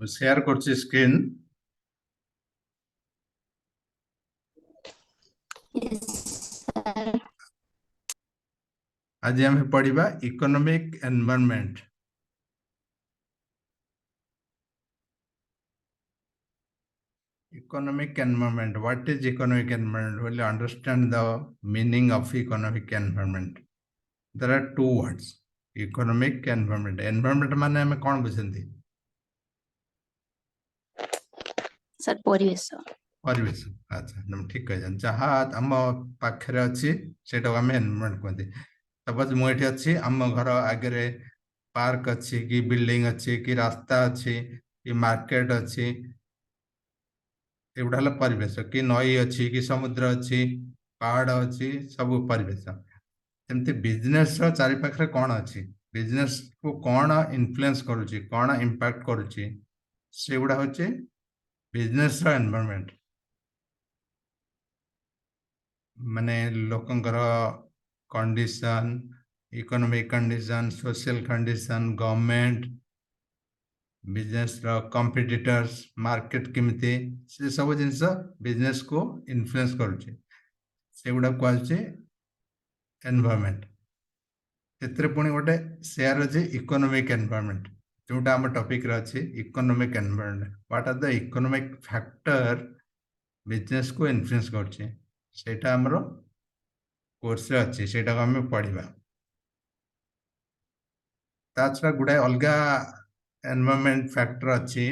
Share करछि screen. आज हम पढ़िबा economic environment. Economic environment. What is economic environment? Will you understand the meaning of economic environment? There are two words. Economic environment. Environment माने हमें कौन बुझंती? Sir परिवेश। परिवेश। अच्छा नम ठीक कह जान। जहाँ हम पाखरे अच्छी सेटा को हमें एनवायरनमेंट कहते। सपोज मु एठी अच्छी हम घर आगे रे पार्क अच्छी कि बिल्डिंग अच्छी कि रास्ता अच्छी कि मार्केट अच्छी एगुड़ा परिवेश कि नई अच्छी कि समुद्र अच्छी पहाड़ अच्छी सब परिवेश। सेमती बिजनेस चारि पाखरे कौन अच्छी बिजनेस को कौन इन्फ्लुएंस करुच्ची कौन इंपैक्ट करुच्ची से गुड़ा होचे बिजनेस एनवायरनमेंट। माने लोकंकर condition economic condition social condition government business competitors market केमिति से सब जिनस बिजनेस को इन्फ्लुएंस करुच्ची से गुड़ा कहूचे एनवायरनमेंट। तेरे पुणी गोटे शेयर अच्छे इकोनॉमिक एनवायरनमेंट जोटा आम टॉपिक रे अच्छे economic environment. What are the economic factor business को इन्फ्लुएंस करछे सेटा हमरो कोर्स रे अच्छे सेटा को हमें पढ़िबा। ताछड़ा गुडा अलगा एनवायरनमेंट फैक्टर अच्छे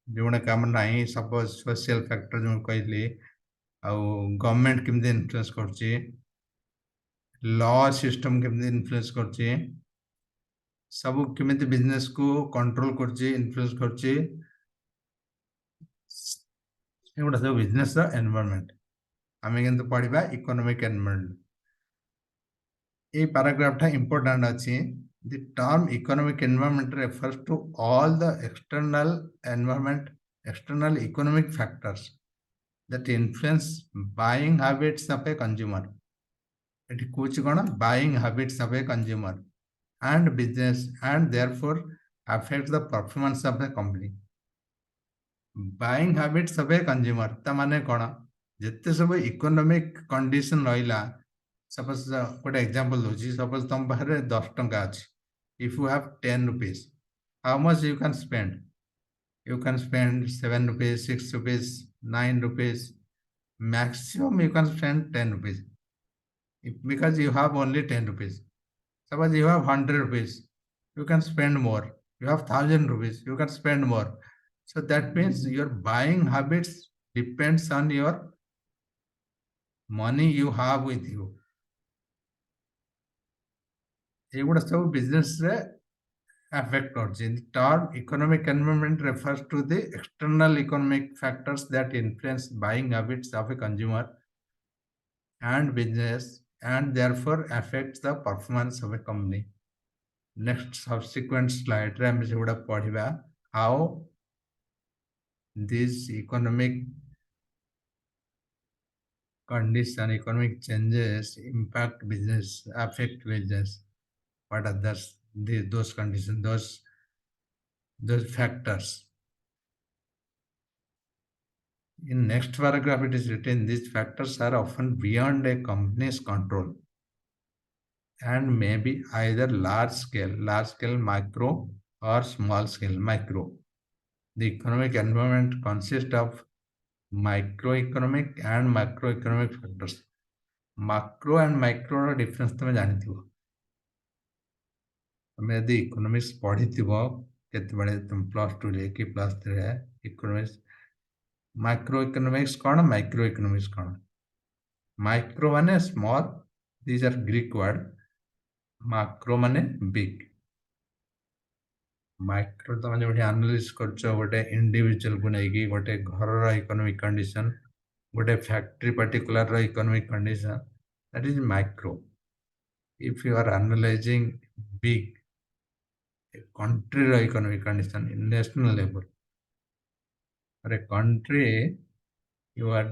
जोना काम नाही सपोज सोशल फैक्टर जो कहली आ गवर्नमेंट केमते इन्फ्लुएंस करछे लॉ सिस्टम केमते इन्फ्लुएंस करछे सब केमिति बिजनेस को कंट्रोल करछे इन्फ्लुएंस करछे एगुड़ा सब बिजनेस एनवायरनमेंट आमे किंतु पढ़िबा इकोनॉमिक एनवायरनमेंट। ए पैराग्राफ था इंपोर्टेंट अछि। The term economic environment refers to all the external environment external economic factors that influence buying habits of a consumer. It is buying habits of a consumer and business and therefore affects the performance of a company. Buying habits of a consumer ता माने कोना जितने सब economic condition रहिला suppose गोटे example दोची suppose तुम बाहर 10 टंका अछि if you have 10 rupees how much you can spend? You can spend 7 rupees 6 rupees 9 rupees maximum you can spend 10 rupees because you have only 10 rupees. Suppose you have 100 rupees you can spend more. You have 1000 rupees you can spend more. So that means your buying habits depends on your money you have with you. एगुड़ा सब business रे affect करछि। The term economic environment refers to the external economic factors that influence buying habits of a consumer and business and therefore affects the performance of a company. Next subsequent slide रे हम सेगुड़ा पढ़िबा how these economic condition economic changes impact business affect business. What are those conditions those factors? In next paragraph it is written these factors are often beyond a company's control and may be either large scale micro or small scale micro. The economic environment consists of microeconomic and macroeconomic factors. Macro and micro difference तुम जानथिबो तुम यदि economics पढ़ी केते बड़े तुम +2 रे कि +3 रे इकोनॉमिक्स माइक्रो इकोनॉमिक्स कौन माइक्रो इकोनॉमिक्स कौन माइक्रो माने small these are Greek word macro माने बिग माइक्रो तुम जो एनालिसिस करछो गोटे इंडिविजुअल को नै कि गोटे घर रो इकोनॉमिक कंडीशन गोटे फैक्ट्री पर्टिकुलर रो economic condition that is micro. If you are analysing big country economic condition in national level for a country you are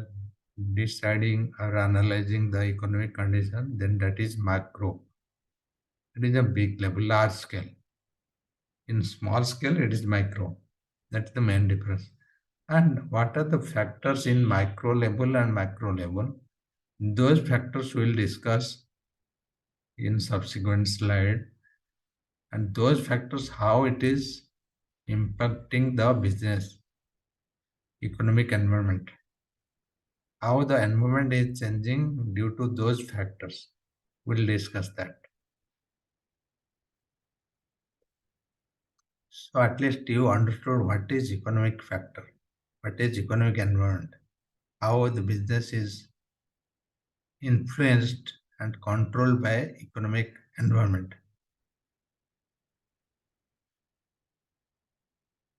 deciding or analyzing the economic condition then that is macro. It is a big level large scale. In small scale it is micro. That's the main difference. And what are the factors in micro level and macro level? Those factors we'll discuss in subsequent slide. And those factors, how it is impacting the business, economic environment, how the environment is changing due to those factors. We'll discuss that. So at least you understood what is economic factor, what is economic environment, how the business is influenced and controlled by economic environment.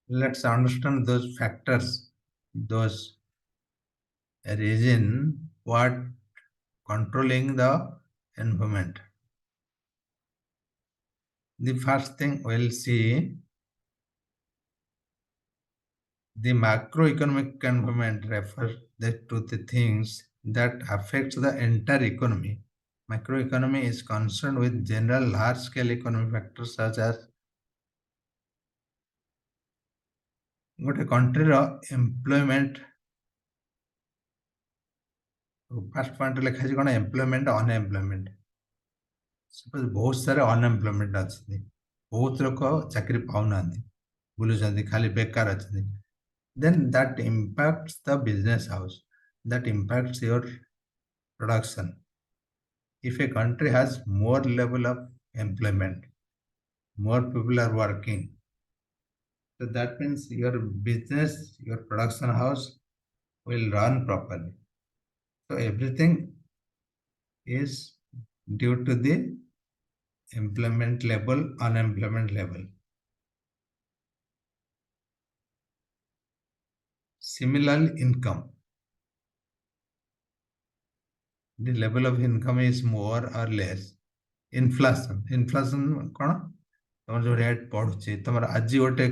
Let's understand those factors, those reason what controlling the environment. The first thing we'll see, the macroeconomic environment refers to the things that affects the entire economy. Macroeconomy is concerned with general large-scale economic factors such as ଗୋଟେ countryର employment, first point ଲେଖାଯାଇଛି କ'ଣ employment unemployment. Suppose ବହୁତ ସାରା unemployment ଅଛନ୍ତି, ବହୁତ ଲୋକ ଚାକିରି ପାଉନାହାନ୍ତି, ବୁଲୁଛନ୍ତି, ଖାଲି ବେକାର ଅଛନ୍ତି. Then that impacts the business house, that impacts your production. If a country has more level of employment, more people are working, so that means your business, your production house will run properly. So everything is due to the employment level, unemployment level. Similarly, income. The level of income is more or less. Inflation. Inflation କ'ଣ? ତମର ଯୋଉ rate ପଢୁଛି, ତମର ଆଜି ଗୋଟେ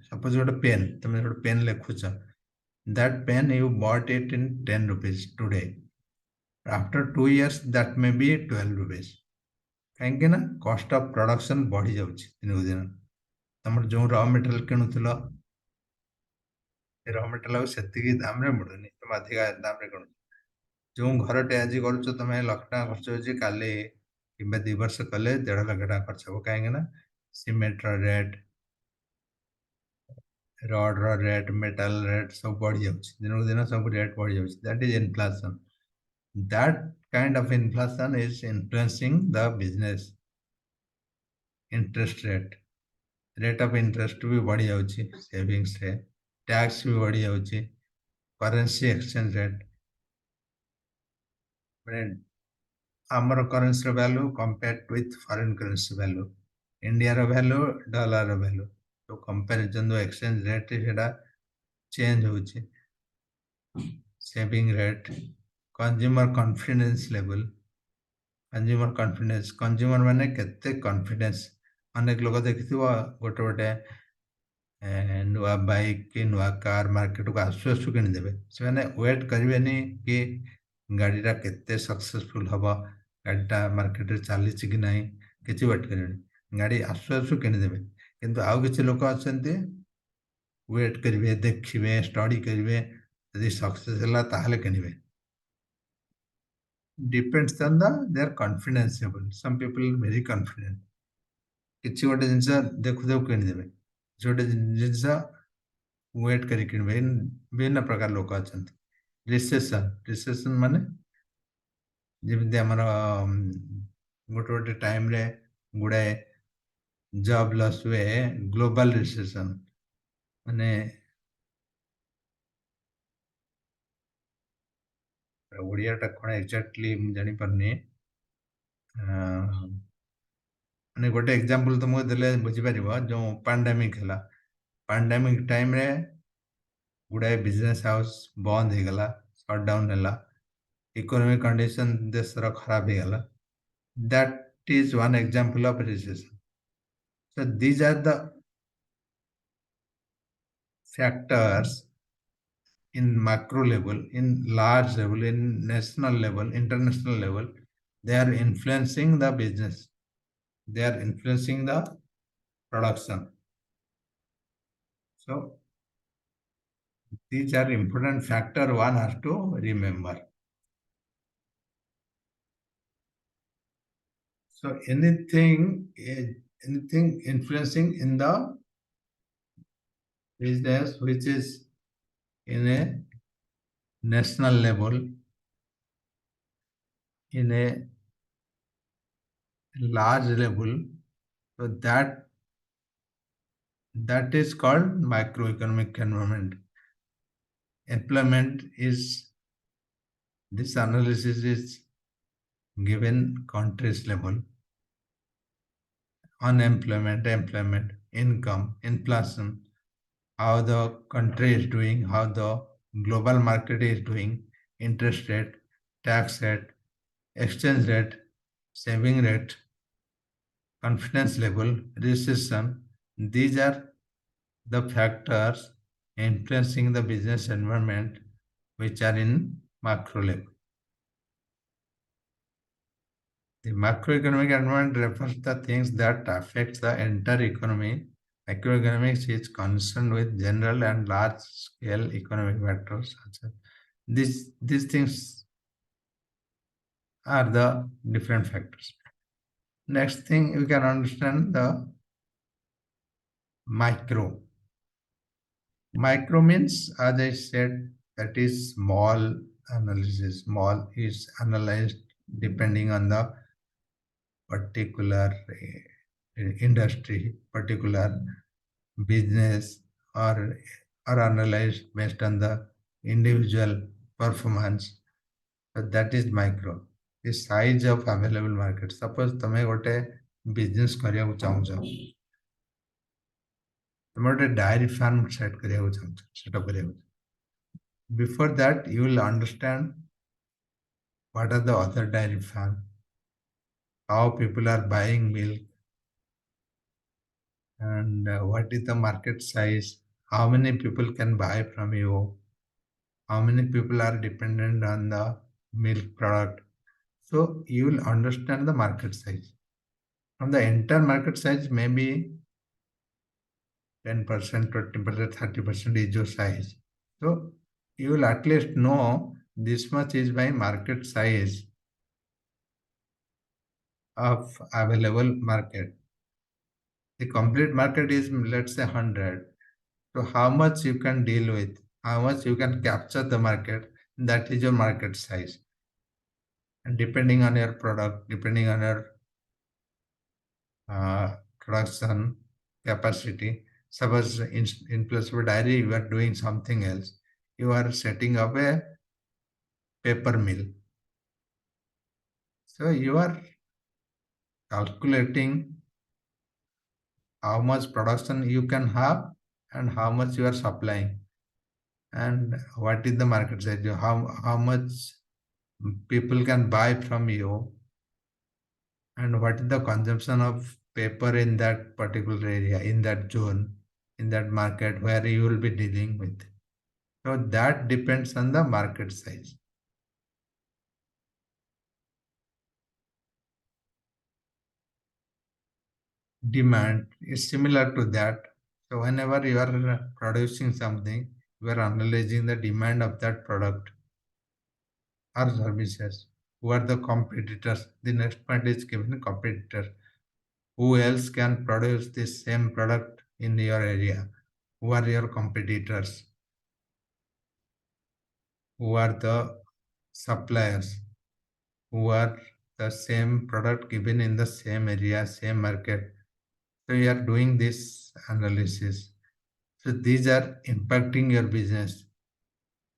suppose ଗୋଟେ pain, ତମେ ଗୋଟେ pain ଲେଖୁଛ, that pen you bought it in 10 rupees today. After 2 years that may be 12 rupees. କାହିଁକି ନା cost of production ବଢି ଯାଉଛି ଦିନକୁ ଦିନ. ତମର ଯୋଉ raw material କିଣୁଥିଲ, raw material ଆଉ ସେତିକି ଦାମରେ ମିଳୁନି, ତମେ ଅଧିକା ଦାମରେ କିଣୁଛ. ଯୋଉ ଘରଟେ ଆଜି କରୁଛ, ତମେ ଲକ୍ଷ ଟଙ୍କା ଖର୍ଚ୍ଚ ହଉଛି, କାଲି କିମ୍ବା 2 ବର୍ଷ କଲେ 1.5 ଲକ୍ଷ ଟଙ୍କା ଖର୍ଚ୍ଚ ହବ. କାହିଁକି ନା ସିମେଣ୍ଟର ରେଟ୍, ରଡର ରେଟ୍, ମେଟାଲ ରେଟ୍ ସବୁ ବଢି ଯାଉଛି, ଦିନକୁ ଦିନ ସବୁ ରେଟ୍ ବଢି ଯାଉଛି. That is inflation. That kind of inflation is influencing the business. Interest rate of interest भी बढ़ी जाଉଛି, savings रे, tax भी बढ़ी जाଉଛି, currency exchange rate, ମାନେ ଆମର currency value compared with foreign currency value, Indiaର value, dollarର value, तो comparison जो exchange rate ସେଟା change ହଉଛି. Saving rate, consumer confidence level, consumer confidence, consumer ମାନେ କେତେ confidence. ଅନେକ ଲୋକ ଦେଖିଥିବ ଗୋଟେ ଗୋଟେ ନୂଆ ବାଇକ୍ କି ନୂଆ କାର ମାର୍କେଟକୁ ଆସୁ ଆସୁ କିଣିଦେବେ. ସେମାନେ ୱେଟ୍ କରିବେନି କି ଗାଡ଼ିଟା କେତେ ସକ୍ସେସଫୁଲ ହବ, ଗାଡ଼ିଟା ମାର୍କେଟରେ ଚାଲିଛି କି ନାହିଁ, କିଛି ୱେଟ୍ କରିବେନି, ଗାଡ଼ି ଆସୁ ଆସୁ କିଣିଦେବେ. କିନ୍ତୁ ଆଉ କିଛି ଲୋକ ଅଛନ୍ତି ୱେଟ୍ କରିବେ, ଦେଖିବେ, ଷ୍ଟଡି କରିବେ, ଯଦି ସକ୍ସେସ ହେଲା ତାହେଲେ କିଣିବେ. Depends on their confidence level. Some people are very confident. କିଛି ଗୋଟେ ଜିନିଷ ଦେଖୁ ଦେଖୁ କିଣିଦେବେ, କିଛି ଗୋଟେ ଜିନିଷ ୱେଟ୍ କରି କିଣିବେ. ବିଭିନ୍ନ ପ୍ରକାର ଲୋକ ଅଛନ୍ତି. ରିସେସନ ମାନେ ଯେମିତି ଆମର ଗୋଟେ ଗୋଟେ ଟାଇମରେ ଗୁଡାଏ ଜବ୍ ଲସ୍ ହୁଏ, ଗ୍ଲୋବାଲ ରିସେସନ ମାନେ ଓଡ଼ିଆଟା କ'ଣ ଏକ୍ଜାକ୍ଟଲି ମୁଁ ଜାଣିପାରୁନି. ମାନେ ଗୋଟେ ଏକ୍ଜାମ୍ପଲ ତମକୁ ଦେଲେ ବୁଝିପାରିବ. ଯୋଉ ପାଣ୍ଡାମିକ ହେଲା, ପାଣ୍ଡାମିକ ଟାଇମରେ ଗୁଡାଏ ବିଜନେସ ହାଉସ ବନ୍ଦ ହେଇଗଲା, ସଟଡାଉନ ହେଲା, ଇକୋନୋମିକ କଣ୍ଡିସନ ଦେଶର ଖରାପ ହେଇଗଲା. That is one example of recession. So these are the factors in macro level, in large level, in national level, international level. They are influencing the business. They are influencing the production. So these are important factor one has to remember. So anything influencing in the business which is in a national level, in a large level, so that is called microeconomic environment. Employment is this analysis is given countries level. Unemployment, employment, income, inflation, how the country is doing, how the global market is doing, interest rate, tax rate, exchange rate, saving rate, confidence level, recession. These are the factors influencing the business environment which are in macro level. The macroeconomic environment refers to things that affect the entire economy. Macroeconomics is concerned with general and large scale economic factors. Such as these things are the different factors. Next thing you can understand the micro. Micro means, as I said, that is small analysis. Small is analyzed depending on the particular industry, particular business, or analyzed based on the individual performance. So that is micro. The size of available market. Suppose ତମେ ଗୋଟେ business କରିବାକୁ ଚାହୁଁଛ, ତମେ ଗୋଟେ dairy farm set କରିବାକୁ ଚାହୁଁଛ, setup କରିବାକୁ. Before that, you will understand what are the other dairy farm, how people are buying milk, and what is the market size, how many people can buy from you, how many people are dependent on the milk product. So you will understand the market size. From the entire market size, maybe 10%, 20%, 30% is your size. So you will at least know this much is my market size of available market. The complete market is, let's say, 100. So how much you can deal with, how much you can capture the market, that is your market size. And depending on your product, depending on your production capacity, suppose in place of dairy, you are doing something else. You are setting up a paper mill. So you are calculating how much production you can have and how much you are supplying, and what is the market size, how much people can buy from you, and what is the consumption of paper in that particular area, in that zone, in that market where you will be dealing with. So that depends on the market size. Demand is similar to that. So whenever you are producing something, you are analyzing the demand of that product or services. Who are the competitors? The next point is given competitor. Who else can produce the same product in your area? Who are your competitors? Who are the suppliers? Who are the same product given in the same area, same market? So you are doing this analysis. So these are impacting your business.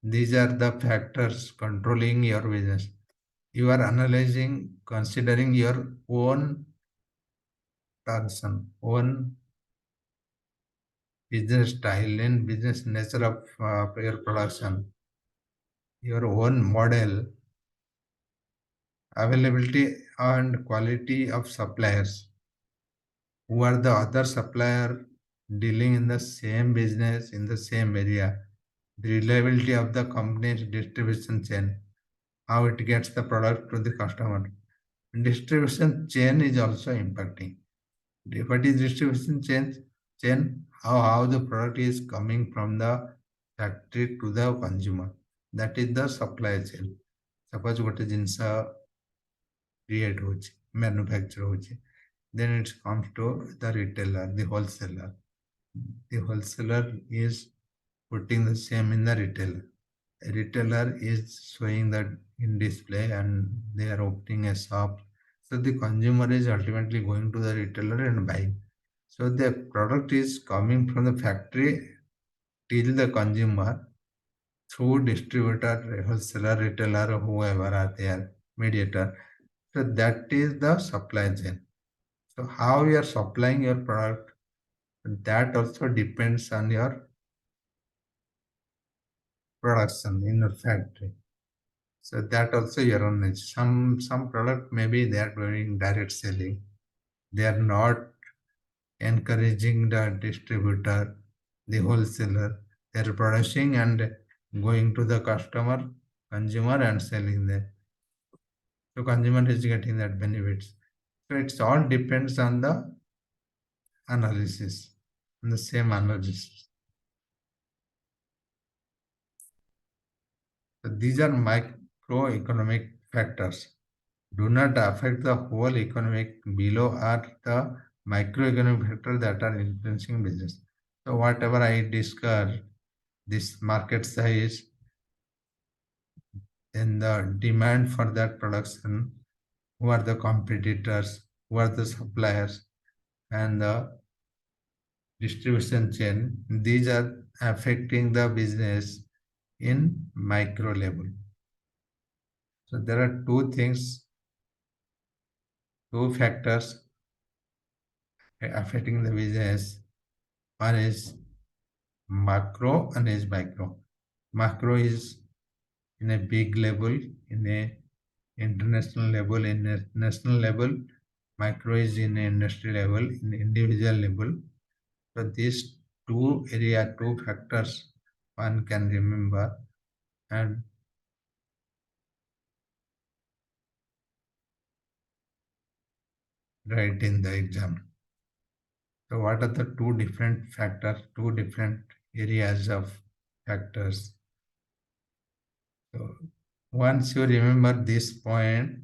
These are the factors controlling your business. You are analyzing, considering your own production, own business style and business nature of your production, your own model, availability and quality of suppliers. Who are the other supplier dealing in the same business in the same area? The reliability of the company's distribution chain, how it gets the product to the customer. Distribution chain is also impacting. What is distribution chain? chain, how the product is coming from the factory to the consumer. That is the supply chain. Suppose ଗୋଟେ ଜିନିଷ create ହଉଛି, manufacture ହଉଛି, then it comes to the retailer, the wholesaler. The wholesaler is putting the same in the retailer. A retailer is showing that in display and they are opening a shop. So the consumer is ultimately going to the retailer and buying. So the product is coming from the factory till the consumer through distributor, wholesaler, retailer, whoever are there, mediator. So that is the supply chain. So how you are supplying your product, that also depends on your production in your factory. So that also your own niche. Some product maybe they are doing direct selling. They are not encouraging the distributor, the wholesaler. They are producing and going to the consumer and selling them. So consumer is getting that benefits. So it's all depends on the analysis, on the same analysis. So these are microeconomic factors. Do not affect the whole economic. Below are the microeconomic factors that are influencing business. So whatever I discussed, this market size, then the demand for that production, who are the competitors, who are the suppliers, and the distribution chain, these are affecting the business in micro level. So there are two things, two factors affecting the business. One is macro and is micro. Macro is in a big level, in a international level, in a national level. Micro is in a industry level, in individual level. So these two factors one can remember and write in the exam. So what are the two different factors, two different areas of factors? So once you remember this point,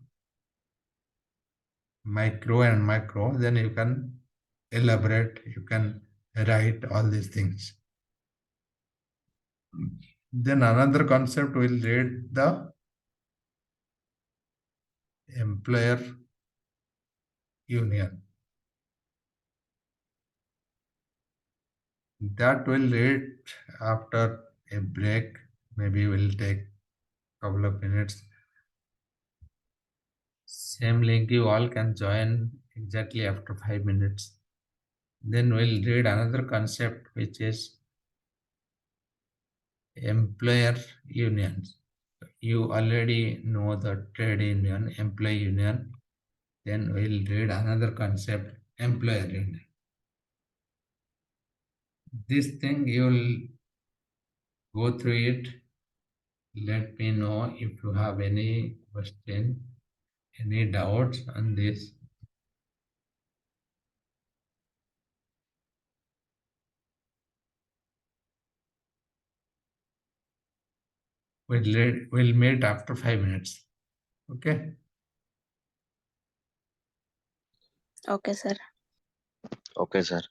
micro and macro, then you can elaborate, you can write all these things. Then another concept will read the employer union. That will read after a break. Maybe we'll take a couple of minutes. Same link you all can join exactly after 5 minutes. Then we'll read another concept which is employer unions. You already know the trade union, employee union. Then we'll read another concept, employer union. This thing you'll go through it. Let me know if you have any question, any doubts on this. We'll meet after 5 minutes. Okay. Okay, sir. Okay, sir.